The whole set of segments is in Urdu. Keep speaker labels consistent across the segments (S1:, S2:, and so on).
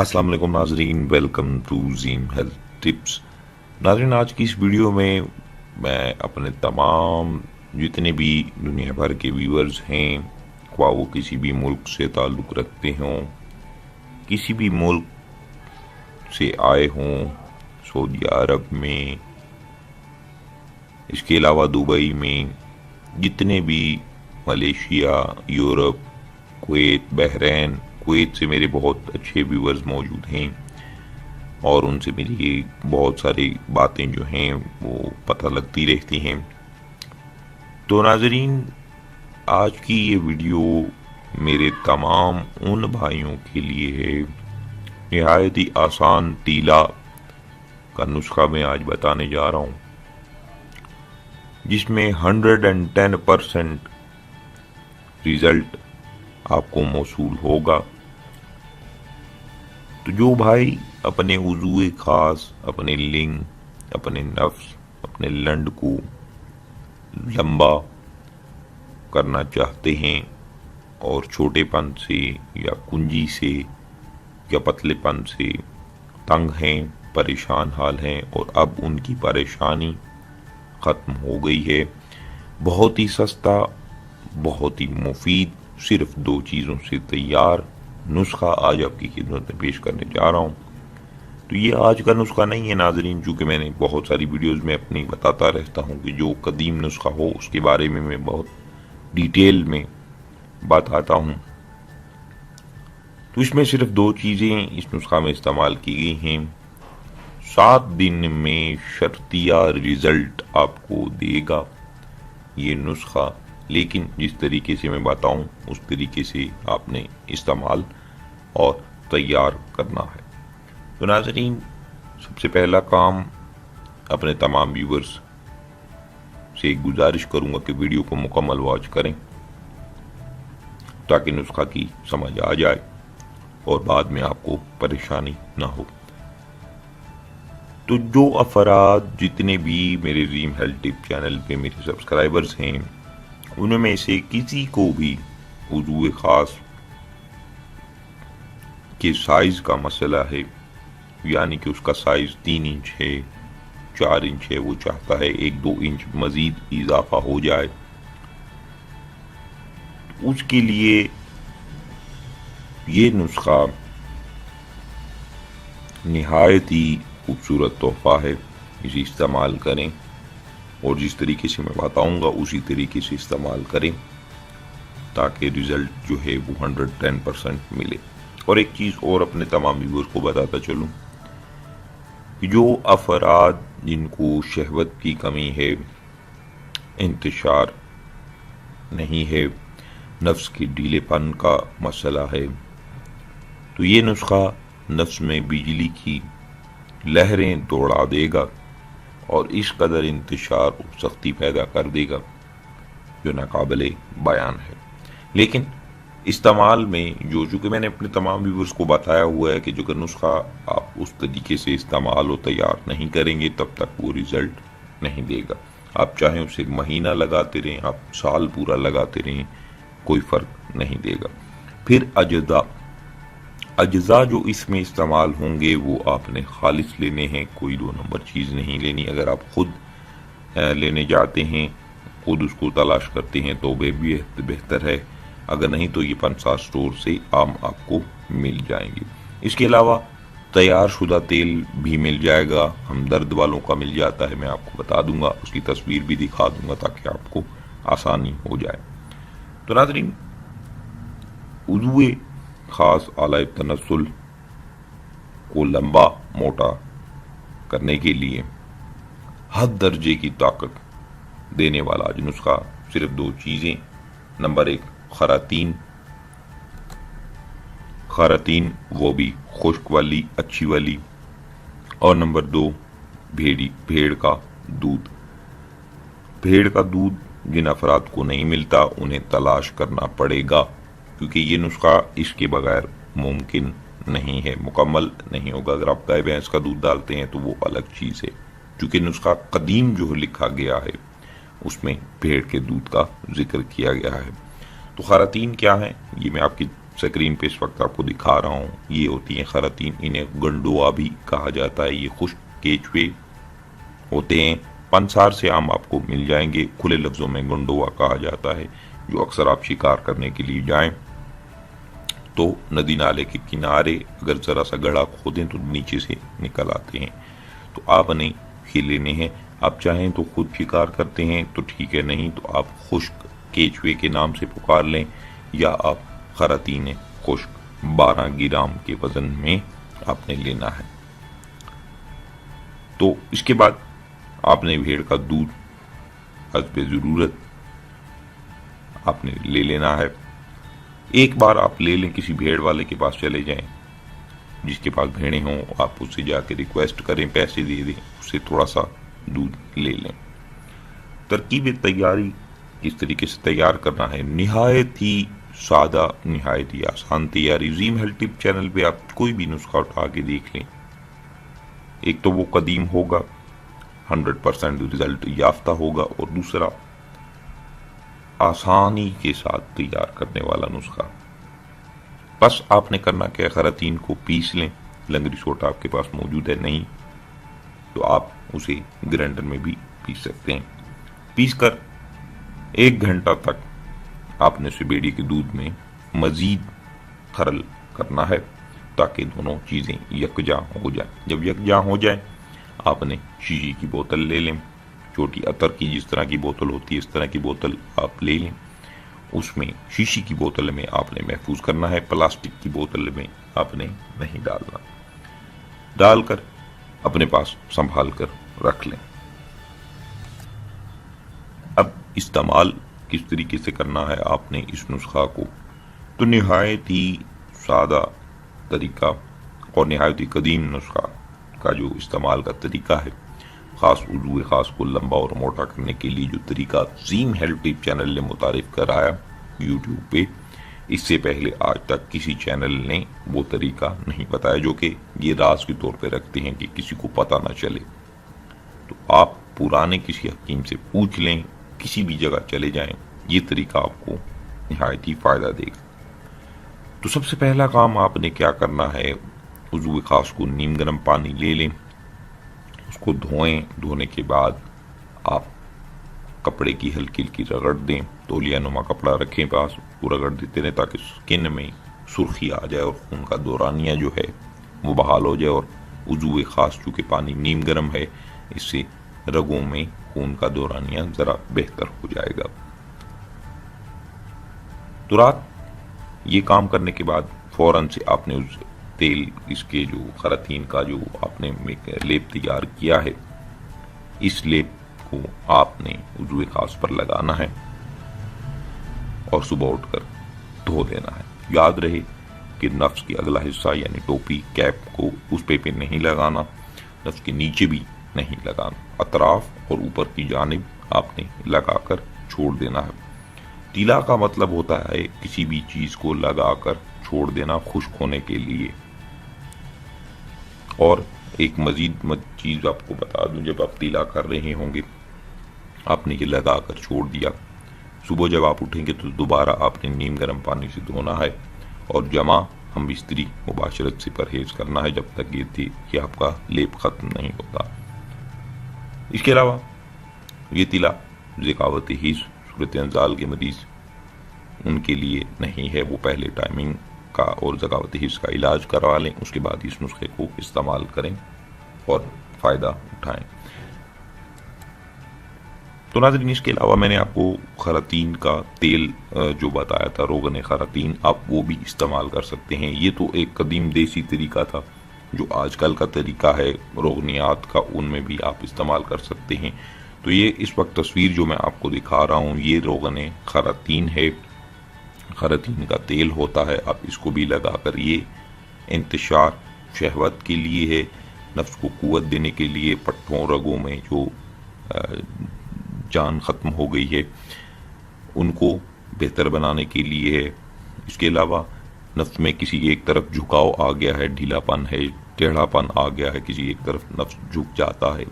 S1: السلام علیکم ناظرین، ویلکم ٹو زیم ہیلتھ ٹپس۔ ناظرین، آج کی اس ویڈیو میں میں اپنے تمام جتنے بھی دنیا بھر کے ویورز ہیں، خواہ وہ کسی بھی ملک سے تعلق رکھتے ہوں، کسی بھی ملک سے آئے ہوں، سعودی عرب میں، اس کے علاوہ دبئی میں، جتنے بھی Malaysia, Europe, Kuwait, Bahrain, Kuwait سے میرے بہت اچھے ویورز موجود ہیں اور ان سے میری بہت ساری باتیں جو ہیں وہ پتہ لگتی رہتی ہیں۔ تو ناظرین، آج کی یہ ویڈیو میرے تمام ان بھائیوں کے لیے ہے۔ نہایت ہی آسان تیلا کا نسخہ میں آج بتانے جا رہا ہوں، جس میں 110% ریزلٹ آپ کو موصول ہوگا۔ تو جو بھائی اپنے وضوء خاص، اپنے لنگ، اپنے نفس، اپنے لنڈ کو لمبا کرنا چاہتے ہیں اور چھوٹے پن سے یا کنجی سے یا پتلے پن سے تنگ ہیں، پریشان حال ہیں اور اب ان کی پریشانی ختم ہو گئی ہے، بہت ہی سستا، بہت ہی مفید، صرف 2 چیزوں سے تیار نسخہ آج آپ کی خدمت میں پیش کرنے جا رہا ہوں۔ تو یہ آج کا نسخہ نہیں ہے ناظرین، چونکہ میں نے بہت ساری ویڈیوز میں اپنی بتاتا رہتا ہوں کہ جو قدیم نسخہ ہو اس کے بارے میں بہت ڈیٹیل میں بتاتا ہوں۔ تو اس میں صرف 2 چیزیں اس نسخہ میں استعمال کی گئی ہیں۔ 7 دن میں شرطیہ رزلٹ آپ کو دے گا یہ نسخہ، لیکن جس طریقے سے میں بتاؤں اس طریقے سے آپ نے استعمال اور تیار کرنا ہے۔ تو ناظرین، سب سے پہلا کام، اپنے تمام ویورز سے ایک گزارش کروں گا کہ ویڈیو کو مکمل واچ کریں تاکہ نسخہ کی سمجھ آ جائے اور بعد میں آپ کو پریشانی نہ ہو۔ تو جو افراد جتنے بھی میرے زیم ہیلتھ ٹپ چینل پہ میرے سبسکرائبرز ہیں، ان میں سے کسی کو بھی وضوء خاص کے سائز کا مسئلہ ہے، یعنی کہ اس کا سائز 3 انچ ہے، 4 انچ ہے، وہ چاہتا ہے 1-2 انچ مزید اضافہ ہو جائے، اس کے لیے یہ نسخہ نہایت ہی خوبصورت تحفہ ہے۔ اسے استعمال کریں اور جس طریقے سے میں بتاؤں گا اسی طریقے سے استعمال کریں تاکہ رزلٹ جو ہے وہ 110% ملے۔ اور ایک چیز اور اپنے تمام ویورز کو بتاتا چلوں کہ جو افراد جن کو شہوت کی کمی ہے، انتشار نہیں ہے، نفس کے ڈھیلے پن کا مسئلہ ہے، تو یہ نسخہ نفس میں بجلی کی لہریں دوڑا دے گا اور اس قدر انتشار اور سختی پیدا کر دے گا جو ناقابل بیان ہے۔ لیکن استعمال میں چونکہ میں نے اپنے تمام ویورز کو بتایا ہوا ہے کہ جو کہ نسخہ آپ اس طریقے سے استعمال و تیار نہیں کریں گے تب تک وہ رزلٹ نہیں دے گا۔ آپ چاہیں اسے مہینہ لگاتے رہیں، آپ سال پورا لگاتے رہیں، کوئی فرق نہیں دے گا۔ پھر اجزاء جو اس میں استعمال ہوں گے وہ آپ نے خالص لینے ہیں، کوئی 2 نمبر چیز نہیں لینی۔ اگر آپ خود لینے جاتے ہیں، خود اس کو تلاش کرتے ہیں تو بھی بہتر ہے، اگر نہیں تو یہ پنسا سٹور سے عام آپ کو مل جائیں گے۔ اس کے علاوہ تیار شدہ تیل بھی مل جائے گا، ہمدرد والوں کا مل جاتا ہے، میں آپ کو بتا دوں گا، اس کی تصویر بھی دکھا دوں گا تاکہ آپ کو آسانی ہو جائے۔ تو ناظرین، وضوء خاص اعلی تنزل کو لمبا موٹا کرنے کے لیے حد درجے کی طاقت دینے والا آج نسخہ، صرف 2 چیزیں۔ نمبر 1 خراتین وہ بھی خشک والی، اچھی والی، اور نمبر 2 بھیڑ کا دودھ۔ بھیڑ کا دودھ جن افراد کو نہیں ملتا انہیں تلاش کرنا پڑے گا، کیونکہ یہ نسخہ اس کے بغیر ممکن نہیں ہے، مکمل نہیں ہوگا۔ اگر آپ گائے بھینس کا دودھ ڈالتے ہیں تو وہ الگ چیز ہے، چونکہ نسخہ قدیم جو لکھا گیا ہے اس میں بھیڑ کے دودھ کا ذکر کیا گیا ہے۔ تو خراتین کیا ہیں یہ میں آپ کی سکرین پہ اس وقت آپ کو دکھا رہا ہوں یہ ہوتی ہیں خراطین، انہیں گنڈوا بھی کہا جاتا ہے۔ یہ خشک کیچوے ہوتے ہیں، پنسار سے عام آپ کو مل جائیں گے، کھلے لفظوں میں گنڈوا کہا جاتا ہے، جو اکثر آپ شکار کرنے کے لیے جائیں تو ندی نالے کے کنارے اگر ذرا سا گڑھا کھودیں تو نیچے سے نکل آتے ہیں، تو آپ نے یہ لینے ہیں۔ آپ چاہیں تو خود شکار کرتے ہیں تو ٹھیک ہے، نہیں تو آپ خشک کیچوے کے نام سے پکار لیں، یا آپ خراطین خشک 12 گرام کے وزن میں آپ نے لینا ہے۔ تو اس کے بعد آپ نے بھیڑ کا دودھ حسب ضرورت آپ نے لے لینا ہے۔ ایک بار آپ لے لیں، کسی بھیڑ والے کے پاس چلے جائیں، جس کے پاس بھیڑیں ہوں، آپ اس سے جا کے ریکویسٹ کریں، پیسے دے دیں، اس سے تھوڑا سا دودھ لے لیں۔ ترکیب تیاری کس طریقے سے تیار کرنا ہے، نہایت ہی سادہ، نہایت ہی آسان تیاری۔ زیم ہیلتھ ٹپ چینل پہ آپ کوئی بھی نسخہ اٹھا کے دیکھ لیں، ایک تو وہ قدیم ہوگا، 100% رزلٹ یافتہ ہوگا، اور دوسرا آسانی کے ساتھ تیار کرنے والا نسخہ۔ بس آپ نے کرنا کیا، خراطین کو پیس لیں، لنگری سوٹا آپ کے پاس موجود ہے، نہیں تو آپ اسے گرینڈر میں بھی پیس سکتے ہیں۔ پیس کر 1 گھنٹہ تک آپ نے اسے بیڑی کے دودھ میں مزید کھرل کرنا ہے تاکہ دونوں چیزیں یکجا ہو جائیں۔ جب یکجا ہو جائیں آپ نے شیشے کی بوتل لے لیں، چھوٹی عطر کی جس طرح کی بوتل ہوتی ہے اس طرح کی بوتل آپ لے لیں، اس میں شیشے کی بوتل میں آپ نے محفوظ کرنا ہے، پلاسٹک کی بوتل میں آپ نے نہیں ڈالنا، ڈال کر اپنے پاس سنبھال کر رکھ لیں۔ اب استعمال کس طریقے سے کرنا ہے آپ نے اس نسخہ کو، تو نہایت ہی سادہ طریقہ اور نہایت ہی قدیم نسخہ کا جو استعمال کا طریقہ ہے، خاص عضو خاص کو لمبا اور موٹا کرنے کے لیے جو طریقہ زیم ہیلتھ ٹپ چینل نے متعارف کرایا یوٹیوب پہ، اس سے پہلے آج تک کسی چینل نے وہ طریقہ نہیں بتایا، جو کہ یہ راز کے طور پہ رکھتے ہیں کہ کسی کو پتہ نہ چلے۔ تو آپ پرانے کسی حکیم سے پوچھ لیں، کسی بھی جگہ چلے جائیں، یہ طریقہ آپ کو نہایت ہی فائدہ دے گا۔ تو سب سے پہلا کام آپ نے کیا کرنا ہے، عضو خاص کو نیم گرم پانی لے لیں، اس کو دھوئیں، دھونے کے بعد آپ کپڑے کی ہلکی ہلکی رگڑ دیں، تولیہ نما کپڑا رکھیں پاس، وہ رگڑ دیتے رہیں تاکہ سکن میں سرخی آ جائے اور خون کا دورانیہ جو ہے وہ بحال ہو جائے، اور عضو خاص چونکہ پانی نیم گرم ہے اس سے رگوں میں خون کا دورانیہ ذرا بہتر ہو جائے گا۔ تو رات یہ کام کرنے کے بعد فوراً سے آپ نے اس تیل، اس کے جو خراطین کا جو آپ نے لیپ تیار کیا ہے، اس لیپ کو آپ نے عضو خاص پر لگانا ہے اور صبح اٹھ کر دھو دینا ہے۔ یاد رہے کہ نفس کی اگلا حصہ یعنی ٹوپی، کیپ کو اس پہ نہیں لگانا، نفس کے نیچے بھی نہیں لگانا، اطراف اور اوپر کی جانب آپ نے لگا کر چھوڑ دینا ہے۔ تیلا کا مطلب ہوتا ہے کسی بھی چیز کو لگا کر چھوڑ دینا خشک ہونے کے لیے۔ اور ایک مزید چیز آپ کو بتا دوں، جب آپ تیلا کر رہے ہوں گے آپ نے یہ لگا کر چھوڑ دیا، صبح جب آپ اٹھیں گے تو دوبارہ آپ نے نیم گرم پانی سے دھونا ہے، اور جمع ہم بستری مباشرت سے پرہیز کرنا ہے جب تک یہ آپ کا لیپ ختم نہیں ہوتا۔ اس کے علاوہ یہ تیلا ذکاوت حیض، صورت انزال کے مریض ان کے لیے نہیں ہے، وہ پہلے ٹائمنگ کا اور ذکاوت حیض کا علاج کروا لیں، اس کے بعد اس نسخے کو استعمال کریں اور فائدہ اٹھائیں۔ تو ناظرین، اس کے علاوہ میں نے آپ کو خراطین کا تیل جو بتایا تھا، روغن خراطین، آپ وہ بھی استعمال کر سکتے ہیں۔ یہ تو ایک قدیم دیسی طریقہ تھا، جو آج کل کا طریقہ ہے روغنیات کا، ان میں بھی آپ استعمال کر سکتے ہیں۔ تو یہ اس وقت تصویر جو میں آپ کو دکھا رہا ہوں، یہ روغن خراطین ہے، خراطین کا تیل ہوتا ہے۔ آپ اس کو بھی لگا کر، یہ انتشار شہوت کے لیے ہے، نفس کو قوت دینے کے لیے، پٹھوں رگوں میں جو جان ختم ہو گئی ہے ان کو بہتر بنانے کے لیے ہے۔ اس کے علاوہ نفس میں کسی ایک طرف جھکاؤ آ گیا ہے، ڈھیلا پن ہے، ٹیڑھا پن آ گیا ہے، کسی ایک طرف نفس جھک جاتا ہے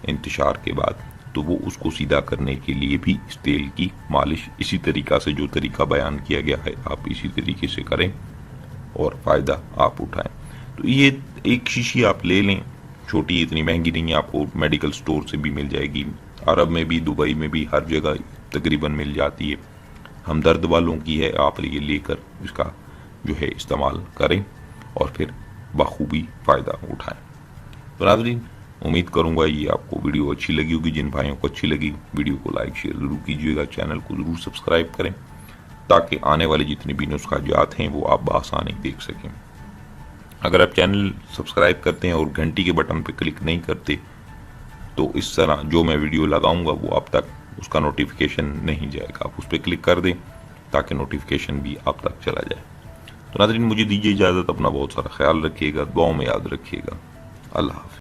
S1: انتشار کے بعد، تو وہ اس کو سیدھا کرنے کے لیے بھی اس تیل کی مالش اسی طریقہ سے جو طریقہ بیان کیا گیا ہے آپ اسی طریقے سے کریں اور فائدہ آپ اٹھائیں۔ تو یہ ایک شیشی آپ لے لیں، چھوٹی، اتنی مہنگی نہیں ہے، آپ کو میڈیکل سٹور سے بھی مل جائے گی، عرب میں بھی، دبئی میں بھی، ہر جگہ تقریباً مل جاتی ہے۔ ہمدرد والوں کی ہے، آپ یہ لے کر اس کا جو ہے استعمال کریں اور پھر بخوبی فائدہ اٹھائیں۔ تو ناظرین، امید کروں گا یہ آپ کو ویڈیو اچھی لگی ہوگی۔ جن بھائیوں کو اچھی لگی ویڈیو کو لائک شیئر ضرور کیجیے گا، چینل کو ضرور سبسکرائب کریں تاکہ آنے والے جتنے بھی نسخہ جات ہیں وہ آپ بآسانی دیکھ سکیں۔ اگر آپ چینل سبسکرائب کرتے ہیں اور گھنٹی کے بٹن پہ کلک نہیں کرتے تو اس طرح جو میں ویڈیو لگاؤں گا وہ آپ تک اس کا نوٹیفیکیشن نہیں جائے گا، آپ اس پہ کلک کر دیں تاکہ نوٹیفیکیشن بھی آپ تک چلا جائے۔ تو ناظرین، مجھے دیجیے اجازت، اپنا بہت سارا خیال رکھیے گا، دعاؤں میں یاد رکھیے گا۔ اللہ حافظ۔